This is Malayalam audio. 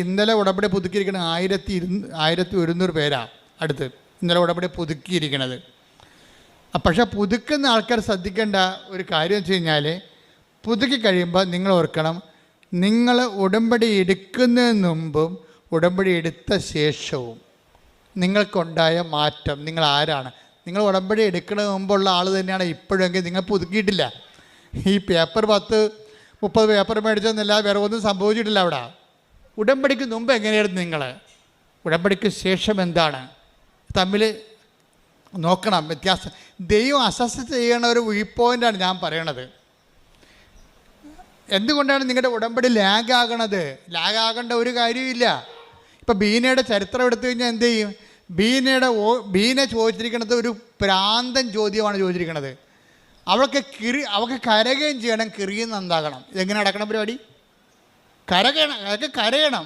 ഇന്നലെ ഉടമ്പടി പുതുക്കിയിരിക്കണ 1100 പേരാ അടുത്ത് ഇന്നലെ ഉടമ്പടി പുതുക്കിയിരിക്കണത്. പക്ഷേ പുതുക്കുന്ന ആൾക്കാർ ശ്രദ്ധിക്കേണ്ട ഒരു കാര്യം വെച്ച് കഴിഞ്ഞാൽ, പുതുക്കി കഴിയുമ്പോൾ നിങ്ങൾ ഓർക്കണം, നിങ്ങൾ ഉടമ്പടി എടുക്കുന്നതിന് മുമ്പും ഉടമ്പടി എടുത്ത ശേഷവും നിങ്ങൾക്കുണ്ടായ മാറ്റം, നിങ്ങൾ ആരാണ്. നിങ്ങൾ ഉടമ്പടി എടുക്കുന്നതിന് മുമ്പുള്ള ആൾ തന്നെയാണ് ഇപ്പോഴെങ്കിൽ നിങ്ങൾ പുതുക്കിയിട്ടില്ല. ഈ പേപ്പർ 10-30 പേപ്പർ മേടിച്ചെന്നല്ല, വേറെ ഒന്നും സംഭവിച്ചിട്ടില്ല അവിടെ. ഉടമ്പടിക്ക് മുമ്പ് എങ്ങനെയായിരുന്നു നിങ്ങൾ, ഉടമ്പടിക്ക് ശേഷം എന്താണ്, തമ്മിൽ നോക്കണം വ്യത്യാസം. ദൈവം അസസ് ചെയ്യണ ഒരു വ്യൂ പോയിൻ്റാണ് ഞാൻ പറയണത്. എന്തുകൊണ്ടാണ് നിങ്ങളുടെ ഉടമ്പടി ലാഗാകണത്? ലാഗാകേണ്ട ഒരു കാര്യമില്ല. ഇപ്പം ബീനയുടെ ചരിത്രം എടുത്തു കഴിഞ്ഞാൽ എന്ത് ചെയ്യും? ബീന ചോദിച്ചിരിക്കുന്നത് ഒരു പ്രാന്തൻ ചോദ്യമാണ് ചോദിച്ചിരിക്കുന്നത്. അവൾക്ക് കരയുകയും ചെയ്യണം, കിറിയും നന്നാകണം. ഇതെങ്ങനെ നടക്കണം പരിപാടി? കരയണം.